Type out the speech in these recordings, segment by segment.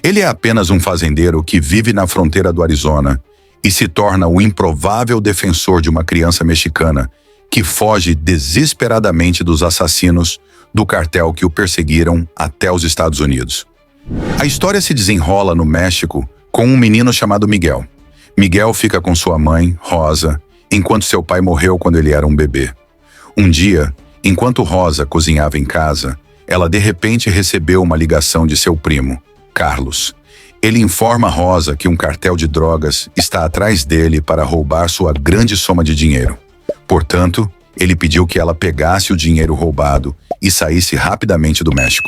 Ele é apenas um fazendeiro que vive na fronteira do Arizona e se torna o improvável defensor de uma criança mexicana que foge desesperadamente dos assassinos do cartel que o perseguiram até os Estados Unidos. A história se desenrola no México com um menino chamado Miguel. Miguel fica com sua mãe, Rosa, enquanto seu pai morreu quando ele era um bebê. Um dia, enquanto Rosa cozinhava em casa, ela de repente recebeu uma ligação de seu primo, Carlos. Ele informa Rosa que um cartel de drogas está atrás dele para roubar sua grande soma de dinheiro. Portanto, ele pediu que ela pegasse o dinheiro roubado e saísse rapidamente do México.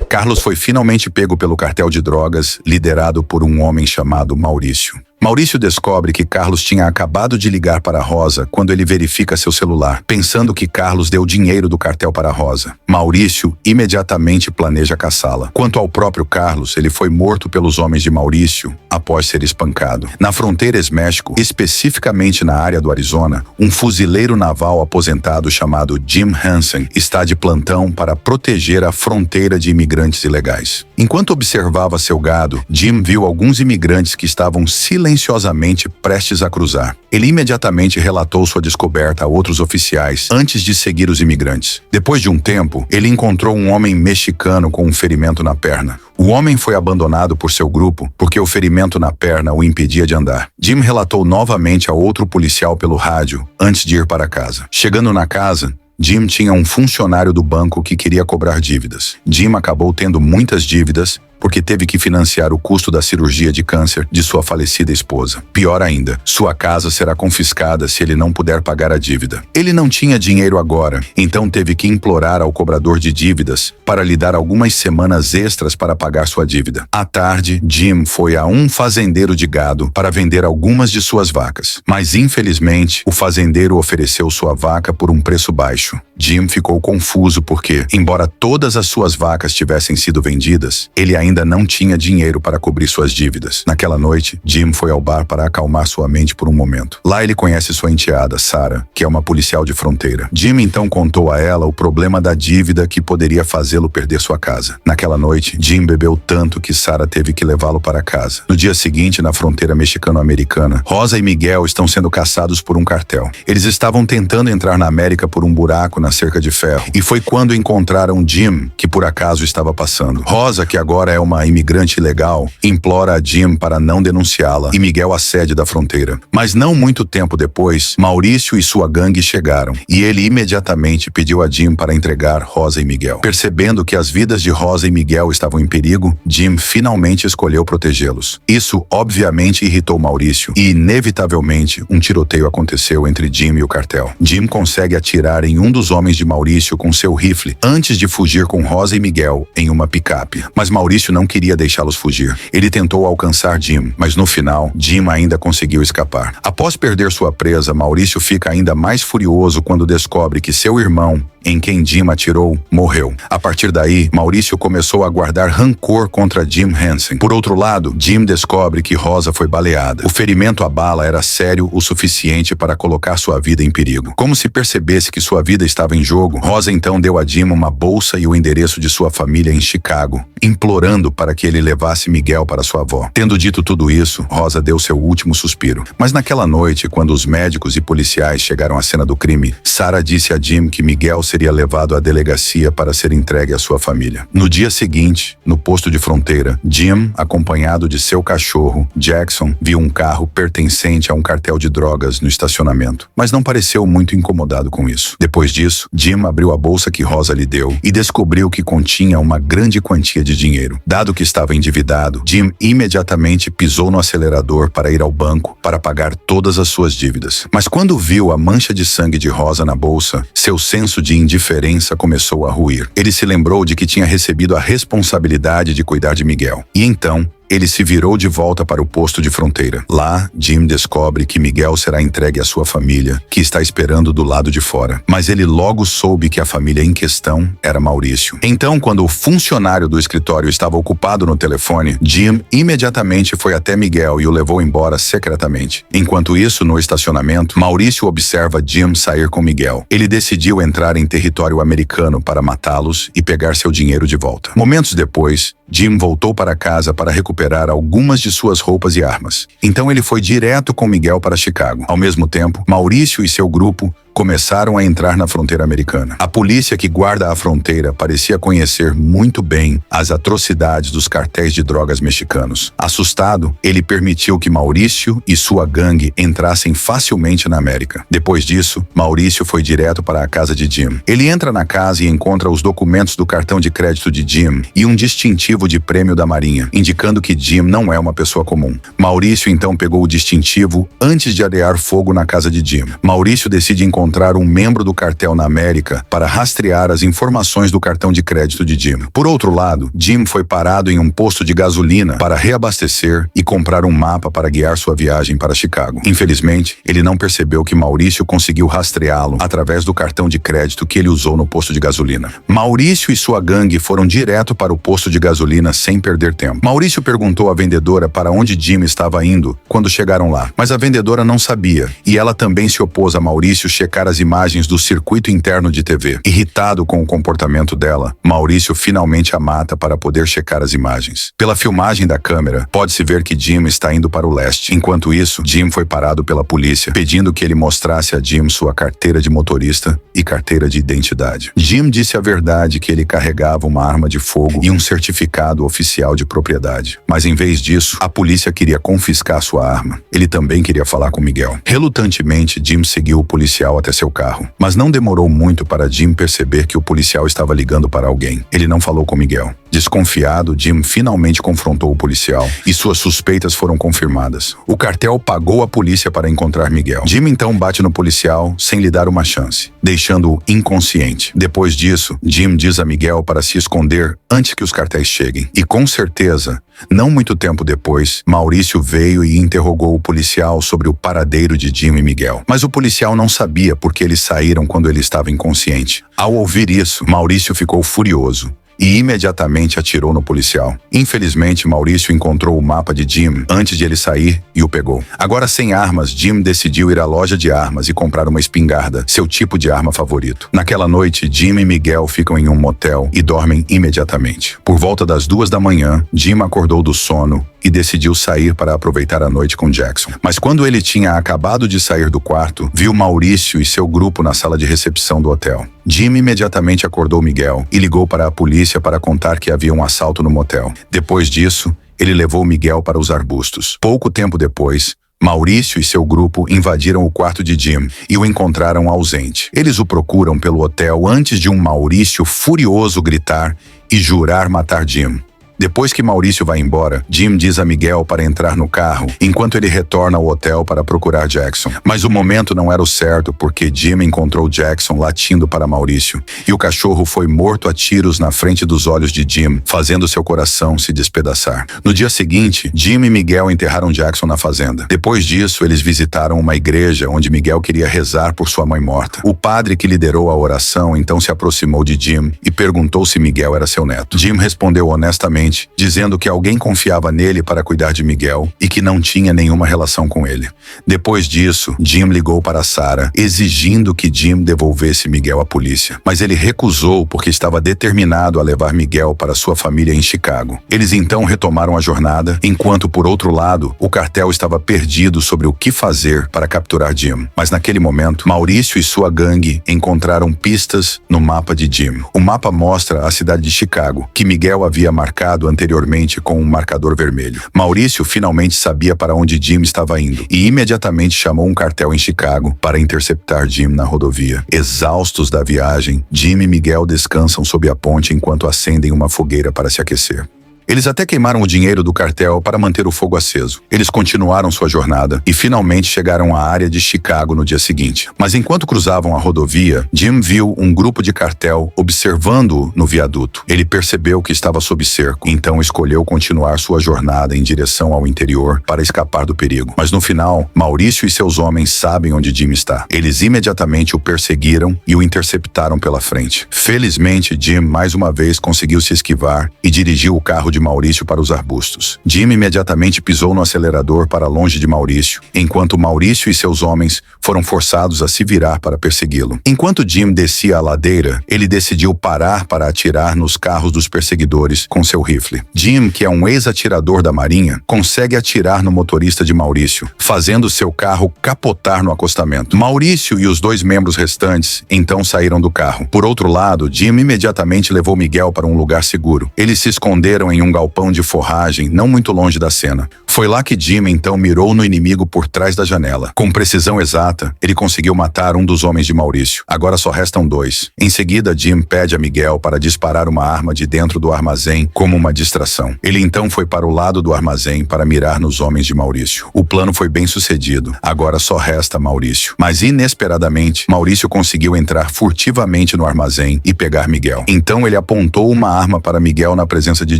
Carlos foi finalmente pego pelo cartel de drogas, liderado por um homem chamado Maurício. Maurício descobre que Carlos tinha acabado de ligar para Rosa quando ele verifica seu celular, pensando que Carlos deu dinheiro do cartel para Rosa. Maurício imediatamente planeja caçá-la. Quanto ao próprio Carlos, ele foi morto pelos homens de Maurício após ser espancado. Na fronteira ex-México, especificamente na área do Arizona, um fuzileiro naval aposentado chamado Jim Hansen está de plantão para proteger a fronteira de imigrantes ilegais. Enquanto observava seu gado, Jim viu alguns imigrantes que estavam silenciosamente prestes a cruzar. Ele imediatamente relatou sua descoberta a outros oficiais antes de seguir os imigrantes. Depois de um tempo, ele encontrou um homem mexicano com um ferimento na perna. O homem foi abandonado por seu grupo porque o ferimento na perna o impedia de andar. Jim relatou novamente a outro policial pelo rádio antes de ir para casa. Chegando na casa, Jim tinha um funcionário do banco que queria cobrar dívidas. Jim acabou tendo muitas dívidas porque teve que financiar o custo da cirurgia de câncer de sua falecida esposa. Pior ainda, sua casa será confiscada se ele não puder pagar a dívida. Ele não tinha dinheiro agora, então teve que implorar ao cobrador de dívidas para lhe dar algumas semanas extras para pagar sua dívida. À tarde, Jim foi a um fazendeiro de gado para vender algumas de suas vacas. Mas, infelizmente, o fazendeiro ofereceu sua vaca por um preço baixo. Jim ficou confuso porque, embora todas as suas vacas tivessem sido vendidas, ele ainda não tinha dinheiro para cobrir suas dívidas. Naquela noite, Jim foi ao bar para acalmar sua mente por um momento. Lá ele conhece sua enteada, Sarah, que é uma policial de fronteira. Jim então contou a ela o problema da dívida que poderia fazê-lo perder sua casa. Naquela noite, Jim bebeu tanto que Sarah teve que levá-lo para casa. No dia seguinte, na fronteira mexicano-americana, Rosa e Miguel estão sendo caçados por um cartel. Eles estavam tentando entrar na América por um buraco na cerca de ferro, e foi quando encontraram Jim, que por acaso estava passando. Rosa, que agora é uma imigrante ilegal, implora a Jim para não denunciá-la, e Miguel a cede da fronteira. Mas não muito tempo depois, Maurício e sua gangue chegaram, e ele imediatamente pediu a Jim para entregar Rosa e Miguel. Percebendo que as vidas de Rosa e Miguel estavam em perigo, Jim finalmente escolheu protegê-los. Isso obviamente irritou Maurício, e inevitavelmente um tiroteio aconteceu entre Jim e o cartel. Jim consegue atirar em um dos homens de Maurício com seu rifle antes de fugir com Rosa e Miguel em uma picape. Mas Maurício não queria deixá-los fugir. Ele tentou alcançar Jim, mas no final, Jim ainda conseguiu escapar. Após perder sua presa, Maurício fica ainda mais furioso quando descobre que seu irmão, em quem Jim atirou, morreu. A partir daí, Maurício começou a guardar rancor contra Jim Hansen. Por outro lado, Jim descobre que Rosa foi baleada. O ferimento à bala era sério o suficiente para colocar sua vida em perigo. Como se percebesse que sua vida estava em jogo, Rosa então deu a Jim uma bolsa e o endereço de sua família em Chicago, implorando para que ele levasse Miguel para sua avó. Tendo dito tudo isso, Rosa deu seu último suspiro. Mas naquela noite, quando os médicos e policiais chegaram à cena do crime, Sarah disse a Jim que Miguel seria levado à delegacia para ser entregue à sua família. No dia seguinte, no posto de fronteira, Jim, acompanhado de seu cachorro, Jackson, viu um carro pertencente a um cartel de drogas no estacionamento, mas não pareceu muito incomodado com isso. Depois disso, Jim abriu a bolsa que Rosa lhe deu e descobriu que continha uma grande quantia de dinheiro. Dado que estava endividado, Jim imediatamente pisou no acelerador para ir ao banco para pagar todas as suas dívidas. Mas quando viu a mancha de sangue de Rosa na bolsa, seu senso de indiferença começou a ruir. Ele se lembrou de que tinha recebido a responsabilidade de cuidar de Miguel. E então, ele se virou de volta para o posto de fronteira. Lá, Jim descobre que Miguel será entregue à sua família, que está esperando do lado de fora. Mas ele logo soube que a família em questão era Maurício. Então, quando o funcionário do escritório estava ocupado no telefone, Jim imediatamente foi até Miguel e o levou embora secretamente. Enquanto isso, no estacionamento, Maurício observa Jim sair com Miguel. Ele decidiu entrar em território americano para matá-los e pegar seu dinheiro de volta. Momentos depois, Jim voltou para casa para recuperar algumas de suas roupas e armas. Então ele foi direto com Miguel para Chicago. Ao mesmo tempo, Maurício e seu grupo começaram a entrar na fronteira americana. A polícia que guarda a fronteira parecia conhecer muito bem as atrocidades dos cartéis de drogas mexicanos. Assustado, ele permitiu que Maurício e sua gangue entrassem facilmente na América. Depois disso, Maurício foi direto para a casa de Jim. Ele entra na casa e encontra os documentos do cartão de crédito de Jim e um distintivo de prêmio da Marinha, indicando que Jim não é uma pessoa comum. Maurício então pegou o distintivo antes de arear fogo na casa de Jim. Maurício decide encontrar um membro do cartel na América para rastrear as informações do cartão de crédito de Jim. Por outro lado, Jim foi parado em um posto de gasolina para reabastecer e comprar um mapa para guiar sua viagem para Chicago. Infelizmente, ele não percebeu que Maurício conseguiu rastreá-lo através do cartão de crédito que ele usou no posto de gasolina. Maurício e sua gangue foram direto para o posto de gasolina sem perder tempo. Maurício perguntou à vendedora para onde Jim estava indo quando chegaram lá, mas a vendedora não sabia e ela também se opôs a Maurício checar as imagens do circuito interno de TV. Irritado com o comportamento dela, Maurício finalmente a mata para poder checar as imagens. Pela filmagem da câmera, pode-se ver que Jim está indo para o leste. Enquanto isso, Jim foi parado pela polícia, pedindo que ele mostrasse a Jim sua carteira de motorista e carteira de identidade. Jim disse a verdade que ele carregava uma arma de fogo e um certificado oficial de propriedade. Mas em vez disso, a polícia queria confiscar sua arma. Ele também queria falar com Miguel. Relutantemente, Jim seguiu o policial até seu carro. Mas não demorou muito para Jim perceber que o policial estava ligando para alguém. Ele não falou com Miguel. Desconfiado, Jim finalmente confrontou o policial e suas suspeitas foram confirmadas. O cartel pagou a polícia para encontrar Miguel. Jim então bate no policial sem lhe dar uma chance, deixando-o inconsciente. Depois disso, Jim diz a Miguel para se esconder antes que os cartéis cheguem. E com certeza, não muito tempo depois, Maurício veio e interrogou o policial sobre o paradeiro de Jim e Miguel. Mas o policial não sabia por que eles saíram quando ele estava inconsciente. Ao ouvir isso, Maurício ficou furioso e imediatamente atirou no policial. Infelizmente, Maurício encontrou o mapa de Jim antes de ele sair e o pegou. Agora sem armas, Jim decidiu ir à loja de armas e comprar uma espingarda, seu tipo de arma favorito. Naquela noite, Jim e Miguel ficam em um motel e dormem imediatamente. Por volta das 2 da manhã, Jim acordou do sono e decidiu sair para aproveitar a noite com Jackson. Mas quando ele tinha acabado de sair do quarto, viu Maurício e seu grupo na sala de recepção do hotel. Jim imediatamente acordou Miguel e ligou para a polícia para contar que havia um assalto no motel. Depois disso, ele levou Miguel para os arbustos. Pouco tempo depois, Maurício e seu grupo invadiram o quarto de Jim e o encontraram ausente. Eles o procuram pelo hotel antes de um Maurício furioso gritar e jurar matar Jim. Depois que Maurício vai embora, Jim diz a Miguel para entrar no carro, enquanto ele retorna ao hotel para procurar Jackson. Mas o momento não era o certo, porque Jim encontrou Jackson latindo para Maurício, e o cachorro foi morto a tiros na frente dos olhos de Jim, fazendo seu coração se despedaçar. No dia seguinte, Jim e Miguel enterraram Jackson na fazenda. Depois disso, eles visitaram uma igreja onde Miguel queria rezar por sua mãe morta. O padre que liderou a oração então se aproximou de Jim e perguntou se Miguel era seu neto. Jim respondeu honestamente, dizendo que alguém confiava nele para cuidar de Miguel e que não tinha nenhuma relação com ele. Depois disso, Jim ligou para Sarah, exigindo que Jim devolvesse Miguel à polícia. Mas ele recusou porque estava determinado a levar Miguel para sua família em Chicago. Eles então retomaram a jornada, enquanto, por outro lado, o cartel estava perdido sobre o que fazer para capturar Jim. Mas naquele momento, Maurício e sua gangue encontraram pistas no mapa de Jim. O mapa mostra a cidade de Chicago, que Miguel havia marcado anteriormente com um marcador vermelho. Maurício finalmente sabia para onde Jim estava indo e imediatamente chamou um cartel em Chicago para interceptar Jim na rodovia. Exaustos da viagem, Jim e Miguel descansam sob a ponte enquanto acendem uma fogueira para se aquecer. Eles até queimaram o dinheiro do cartel para manter o fogo aceso. Eles continuaram sua jornada e finalmente chegaram à área de Chicago no dia seguinte. Mas enquanto cruzavam a rodovia, Jim viu um grupo de cartel observando-o no viaduto. Ele percebeu que estava sob cerco, então escolheu continuar sua jornada em direção ao interior para escapar do perigo. Mas no final, Maurício e seus homens sabem onde Jim está. Eles imediatamente o perseguiram e o interceptaram pela frente. Felizmente, Jim mais uma vez conseguiu se esquivar e dirigiu o carro de de Maurício para os arbustos. Jim imediatamente pisou no acelerador para longe de Maurício, enquanto Maurício e seus homens foram forçados a se virar para persegui-lo. Enquanto Jim descia a ladeira, ele decidiu parar para atirar nos carros dos perseguidores com seu rifle. Jim, que é um ex-atirador da Marinha, consegue atirar no motorista de Maurício, fazendo seu carro capotar no acostamento. Maurício e os 2 membros restantes então saíram do carro. Por outro lado, Jim imediatamente levou Miguel para um lugar seguro. Eles se esconderam em um galpão de forragem não muito longe da cena. Foi lá que Jim então mirou no inimigo por trás da janela. Com precisão exata, ele conseguiu matar um dos homens de Maurício. Agora só restam 2. Em seguida, Jim pede a Miguel para disparar uma arma de dentro do armazém como uma distração. Ele então foi para o lado do armazém para mirar nos homens de Maurício. O plano foi bem sucedido. Agora só resta Maurício. Mas inesperadamente, Maurício conseguiu entrar furtivamente no armazém e pegar Miguel. Então ele apontou uma arma para Miguel na presença de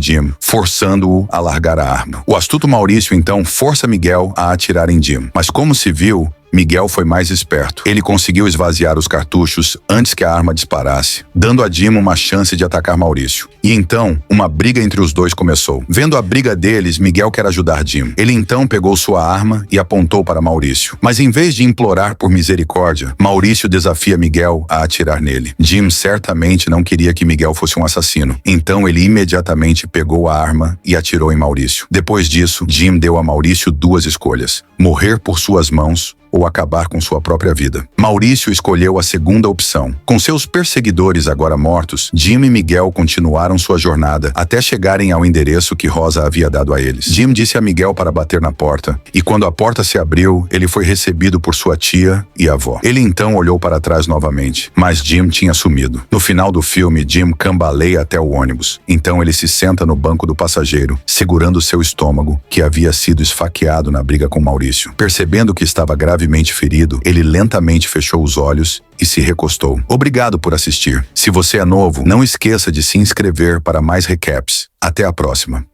Jim, forçando-o a largar a arma. O astuto Maurício então força Miguel a atirar em Jim. Mas como se viu, Miguel foi mais esperto. Ele conseguiu esvaziar os cartuchos antes que a arma disparasse, dando a Jim uma chance de atacar Maurício. E então, uma briga entre os 2 começou. Vendo a briga deles, Miguel quer ajudar Jim. Ele então pegou sua arma e apontou para Maurício. Mas em vez de implorar por misericórdia, Maurício desafia Miguel a atirar nele. Jim certamente não queria que Miguel fosse um assassino. Então ele imediatamente pegou a arma e atirou em Maurício. Depois disso, Jim deu a Maurício 2 escolhas: morrer por suas mãos ou acabar com sua própria vida. Maurício escolheu a segunda opção. Com seus perseguidores agora mortos, Jim e Miguel continuaram sua jornada até chegarem ao endereço que Rosa havia dado a eles. Jim disse a Miguel para bater na porta, e quando a porta se abriu, ele foi recebido por sua tia e avó. Ele então olhou para trás novamente, mas Jim tinha sumido. No final do filme, Jim cambaleia até o ônibus. Então ele se senta no banco do passageiro, segurando seu estômago, que havia sido esfaqueado na briga com Maurício. Percebendo que estava gravemente ferido, ele lentamente fechou os olhos e se recostou. Obrigado por assistir. Se você é novo, não esqueça de se inscrever para mais recaps. Até a próxima.